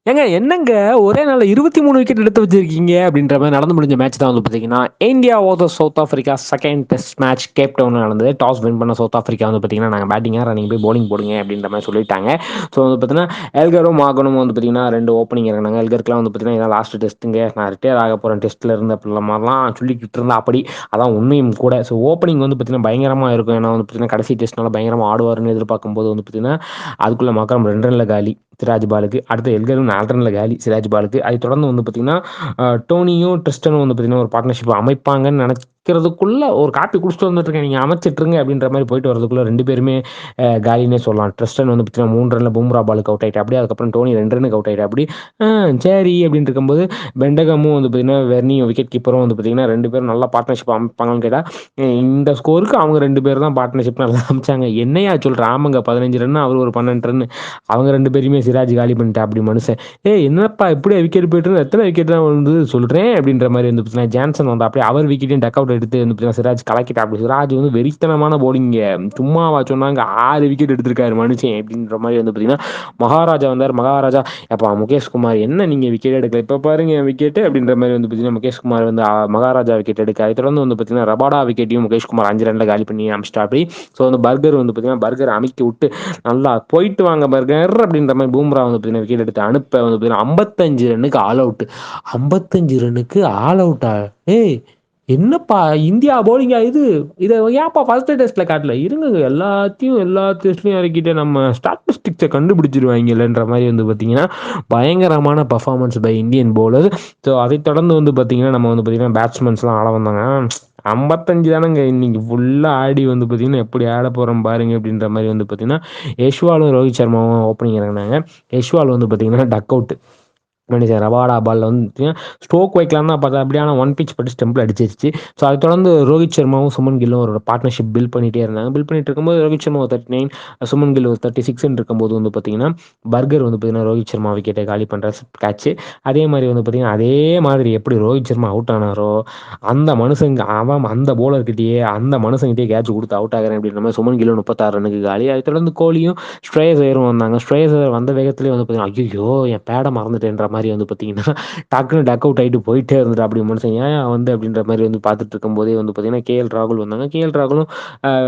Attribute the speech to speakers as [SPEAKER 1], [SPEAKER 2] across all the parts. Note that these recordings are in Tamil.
[SPEAKER 1] ஏங்க என்னங்க ஒரே நாள்ல 23 விக்கெட் எடுத்து வச்சிருக்கீங்க அப்படின்ற மாதிரி நடந்து முடிஞ்ச மேட்ச் தான் வந்து பார்த்தீங்கன்னா India versus South Africa second test match Cape Town நடந்தது. டாஸ் வின் பண்ண சவுத் ஆஃப்ரிக்கா வந்து பார்த்தீங்கன்னா நாங்கள் பேட்டிங்காக நீங்கள் போய் bowling போடுங்க அப்படின்ற மாதிரி சொல்லிட்டாங்க. ஸோ வந்து பார்த்தீங்கன்னா எல்கரும் மாகனும் வந்து பார்த்தீங்கன்னா 2 ஓப்பனிங் இறங்கினாங்க. எல்கருக்குலாம் வந்து பார்த்தீங்கன்னா இதான் லாஸ்ட் டெஸ்ட்டுங்க, நான் ரிட்டையர் ஆக போகிறேன் டெஸ்ட்டில் இருந்து அப்படின்ற மாதிரிலாம் சொல்லிக்கிட்டு இருந்தா. அப்படி அதான் உண்மையும் கூட. ஸோ ஓப்பனிங் வந்து பார்த்தீங்கன்னா பயங்கரமாக இருக்கும். ஏன்னா வந்து பார்த்தீங்கன்னா கடைசி டெஸ்ட்னால பயங்கரமாக ஆடுவார்னு எதிர்பார்க்கும்போது வந்து பார்த்தீங்கன்னா அதுக்குள்ளே மக்கரம் 2 ரன்ல காலி சிராஜ் பாலுக்கு. அடுத்து எல்கரும் 4 ரன்ல காலி சிராஜ் பாலுக்கு. அதை தொடர்ந்து வந்து பார்த்தீங்கன்னா டோனியும் ட்ரிஸ்டனும் வந்து பார்த்தீங்கன்னா ஒரு பார்ட்னர்ஷிப் அமைப்பாங்கன்னு நினைக்கிறதுக்குள்ள ஒரு காப்பி குடிச்சிட்டு வந்துட்டு இருக்கேன், நீங்கள் அமைச்சிட்ருங்க அப்படின்ற மாதிரி போயிட்டு வரதுக்குள்ள 2 பேருமே காலினே சொல்லலாம். ட்ரிஸ்டன் வந்து பார்த்தீங்கன்னா 3 ரன்ல பும்ரா பாலுக்கு அவுட் ஆகிட்டு அப்படி, அதுக்கப்புறம் டோனி 2 ரன்னுக்கு அவுட் ஆகிட்டு அப்படி. சரி அப்படின்னு இருக்கும்போது பெண்டகமும் வந்து பார்த்தீங்கன்னா வெர்னியும் விக்கெட் கீப்பரும் வந்து பார்த்தீங்கன்னா 2 பேரும் நல்லா பார்ட்னர்ஷிப் அமைப்பாங்கன்னு கேட்டால் இந்த ஸ்கோருக்கு அவங்க 2 பேர் தான் பார்ட்னர்ஷிப் நல்லா அமைச்சாங்க. என்னையா சொல்கிறேன்? ஆமாங்க, 15 ரன் அவர் ஒரு 12 ரன், அவங்க 2 பேருமே சிராஜ் காலி பண்ணிட்டா அப்படி மனுஷன். என்னப்பா இப்படி விக்கெட் போயிட்டு எத்தனை விக்கெட் தான் வந்து சொல்கிறேன் அப்படின்ற மாதிரி வந்து பார்த்தீங்கன்னா ஜான்சன் வந்து அப்படியே அவர் விக்கெட்டையும் டக் அவுட் எடுத்து வந்து பார்த்தீங்கன்னா சிராஜ் கலக்கிட்டா. அப்படி சிராஜ் வந்து வெறித்தனமான போலிங்க, சும்மாவா சொன்னாங்க, 6 விக்கெட் எடுத்திருக்காரு மனுஷன் அப்படின்ற மாதிரி வந்து பார்த்தீங்கன்னா மகாராஜா வந்தார். மகாராஜா அப்பா முகேஷ்குமார் என்ன நீங்கள் விக்கெட் எடுக்கல, இப்போ பாருங்க விக்கெட்டு அப்படின்ற மாதிரி வந்து பார்த்தீங்கன்னா முகேஷ்குமார் வந்து மகாராஜா விக்கெட் எடுக்க. அதை தொடர்ந்து வந்து பார்த்தீங்கன்னா ரபாடா விக்கெட்டையும் முகேஷ்குமார் 5 ரன்ல காலி பண்ணி அமிச்சிட்டா. அப்படி ஸோ வந்து பர்கர் வந்து பார்த்தீங்கன்னா பர்கர் அமைக்கி விட்டு நல்லா போயிட்டு வாங்க பர்கர் அப்படின்ற மாதிரி பூம்ரா வந்து பார்த்தீங்கன்னா விக்கெட் எடுத்து அனுப்ப வந்து பார்த்தீங்கன்னா 55 ரன்னுக்கு ஆல் அவுட். 55 ரன்னுக்கு ஆல் அவுட்டா? ஏய் என்னப்பா இந்தியா போலிங்கா இது? இதை ஏன்ப்பா ஃபர்ஸ்ட் டெஸ்ட்ல காட்டல? இருங்க, எல்லா டெஸ்ட்லையும் இறக்கிட்டு நம்ம ஸ்டாட்டிஸ்டிக்ஸை கண்டுபிடிச்சிருவாங்கன்ற மாதிரி வந்து பார்த்தீங்கன்னா பயங்கரமான performance by Indian bowler. So அதை தொடர்ந்து வந்து பார்த்தீங்கன்னா நம்ம வந்து பார்த்தீங்கன்னா பேட்ஸ்மேன்ஸ்லாம் ஆட வந்தாங்க. 55 தானேங்க இன்னைக்கு ஃபுல்லாக ஆடி வந்து பார்த்தீங்கன்னா எப்படி ஆட போகிறோம் பாருங்க அப்படின்ற மாதிரி வந்து பார்த்தீங்கன்னா யஷ்வாலும் ரோஹித் சர்மாவும் ஓப்பனிங் இறங்கினாங்க. யஷ்வால் வந்து பார்த்தீங்கன்னா டக் அவுட் மனுஷன் ரபாடா பாலில் வந்து ஸ்ட்ரோக் வைக்கலாம் தான் பார்த்தா அப்படியே ஆனால் ஒன் பிச் பட்டு ஸ்டெம்பில் அடிச்சிருச்சு. ஸோ அதை தொடர்ந்து ரோஹித் சர்மாவும் சுமன் கில்லும் ஒரு பார்ட்னர்ஷிப் பில்ட் பண்ணிகிட்டே இருந்தாங்க. பில்ட் பண்ணிட்டு இருக்கும்போது ரோஹித் சர்மா ஒரு 39, சுமன் கில் ஒரு 36 இருக்கும்போது வந்து பார்த்தீங்கன்னா பர்கர் வந்து பார்த்தீங்கன்னா ரோஹித் சர்மா விக்கெட்டை காலி பண்ணுற கேட்ச். அதே மாதிரி வந்து பார்த்தீங்கன்னா அதே மாதிரி எப்படி ரோஹித் சர்மா அவுட் ஆனாரோ அந்த மனுஷங்க அவன் அந்த போலர்கிட்டயே அந்த மனுஷங்கிட்டே கேட்ச் கொடுத்து அவுட் ஆகிறேன் அப்படின்ற மாதிரி சுமன் கில்லும் 36 ரன்னுக்கு காலி. அதை தொடர்ந்து கோலியும் ஸ்ட்ரேயஸ் ஐயரும் வந்தாங்க. ஸ்ட்ரேயஸ் ஐயர் வந்த வேகத்திலே வந்து பார்த்தீங்கன்னா ஐயோ என் பேடை மறந்துட்டேன்ற மாதிரி வந்து பார்த்தீங்கன்னா டக்குன்னு டக் அவுட் ஆகிட்டு போயிட்டே இருந்துட்டு அப்படி மனுஷன் ஏன் வந்து அப்படின்ற மாதிரி வந்து பார்த்துட்டு இருக்கும்போதே வந்து பார்த்தீங்கன்னா கேஎல் ராகுல் வந்தாங்க. கேஎல் ராகுலும்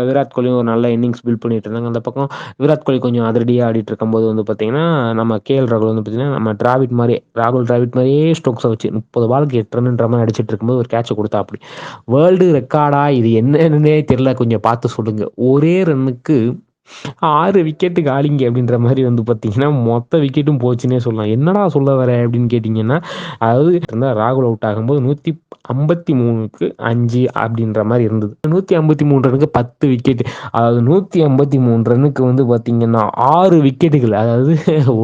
[SPEAKER 1] விராட் கோலியும் ஒரு நல்ல இன்னிங்ஸ் பில்ட் பண்ணிட்டு இருந்தாங்க. அந்த பக்கம் விராட் கோலி கொஞ்சம் அதிரடியாக ஆடிட்டு இருக்கும்போது வந்து பார்த்தீங்கன்னா நம்ம கேஎல் ராகுல் வந்து பார்த்தீங்கன்னா நம்ம ராகுல் டிராவிட் மாதிரியே ஸ்டோக்ஸை வச்சு 30 பாலுக்கு 8 ரன்ன்ற மாதிரி அடிச்சிட்டு இருக்கும்போது ஒரு கேட்சை கொடுத்தா. அப்படி வேர்ல்டு ரெக்கார்டா இது என்னன்னே தெரியல, கொஞ்சம் பார்த்து சொல்லுங்க. ஒரே ரன்னுக்கு 6 விக்கெட்டு காலிங்க அப்படின்ற மாதிரி வந்து பார்த்தீங்கன்னா மொத்த விக்கெட்டும் போச்சுன்னே சொல்லலாம். என்னடா சொல்ல வர அப்படின்னு கேட்டிங்கன்னா அதாவது இருந்தால் ராகுல் அவுட் ஆகும்போது 153க்கு 5 அப்படின்ற மாதிரி இருந்தது. 153 ரனுக்கு 10 விக்கெட், அதாவது 153 ரன்னுக்கு வந்து பார்த்தீங்கன்னா 6 விக்கெட்டுகள், அதாவது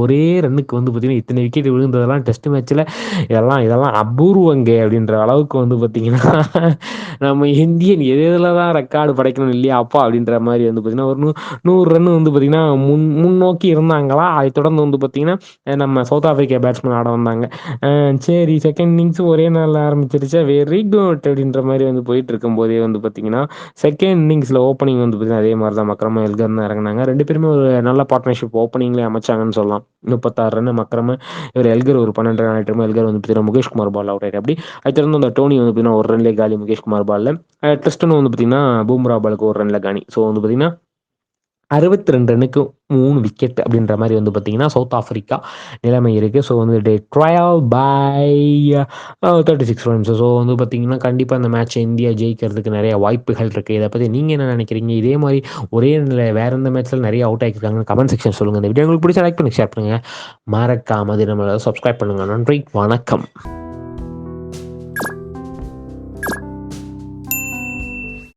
[SPEAKER 1] ஒரே ரன்னுக்கு வந்து பார்த்தீங்கன்னா இத்தனை விக்கெட் விழுந்ததெல்லாம் டெஸ்ட் மேட்ச்சில் இதெல்லாம் அபூர்வங்க அப்படின்ற அளவுக்கு வந்து பார்த்தீங்கன்னா நம்ம இந்தியன் எதில் தான் ரெக்கார்டு படைக்கணும் இல்லையா அப்பா அப்படின்ற மாதிரி வந்து பார்த்தீங்கன்னா ஒரு 100 ரன் வந்து பார்த்தீங்கன்னா முன்னோக்கி இருந்தாங்களா. அதை தொடர்ந்து வந்து பார்த்தீங்கன்னா நம்ம சவுத் ஆப்பிரிக்கா பேட்ஸ்மேன் ஆட வந்தாங்க. சரி செகண்ட் இன்னிங்ஸ் ஒரே நாளில் ஆரம்பிச்சிருச்சா, வெரி குட் அப்படின்ற மாதிரி வந்து போயிட்டு இருக்கும்போதே வந்து பார்த்தீங்கன்னா செகண்ட் இன்னிங்ஸில் ஓப்பனிங் வந்து பார்த்தீங்கன்னா அதே மாதிரி தான் மக்ரம எல்கர் தான் இறங்கினாங்க. 2 பேருமே ஒரு நல்ல பார்ட்னர்ஷிப் ஓப்பனிங்லேயே அமைச்சாங்கன்னு சொல்லலாம். 36 ரன் மக்ரம, இவர் எல்கர் ஒரு 12 ரன் ஆகிட்டு எல்கர் வந்து பார்த்தீங்கன்னா முகேஷ்குமார் பால் அவுட் ஆகிட்டு அப்படி. அது தொடர்ந்து அந்த டோனி வந்து பார்த்தீங்கன்னா ஒரு ரன்லேயே காலி முகேஷ்குமார் பாலில். ட்ரிஸ்டன் வந்து பார்த்தீங்கன்னா பூம்ரா பாலுக்கு ஒரு ரன்ல காலி. ஸோ வந்து பார்த்தீங்கன்னா 62 ரன்னுக்கு 3 விக்கெட் அப்படின்ற மாதிரி வந்து பார்த்தீங்கன்னா சவுத் ஆஃப்ரிக்கா நிலைமை இருக்குது. ஸோ வந்து ட்ரையல் பை 36 ரன்ஸ். ஸோ வந்து பார்த்தீங்கன்னா கண்டிப்பாக இந்த மேட்ச் இந்தியா ஜெயிக்கிறதுக்கு நிறைய வாய்ப்புகள் இருக்குது. இதை பற்றி நீங்கள் என்ன நினைக்கிறீங்க? இதே மாதிரி ஒரே வேறு எந்த மேட்ச்சில் நிறைய அவுட் ஆகிருக்காங்க கமெண்ட் செக்ஷன் சொல்லுங்கள். இந்த வீடியோ உங்களுக்கு பிடிச்ச லைக் பண்ணி ஷேர் பண்ணுங்கள். மறக்காம நம்மளை சப்ஸ்கிரைப் பண்ணுங்கள். நன்றி, வணக்கம்.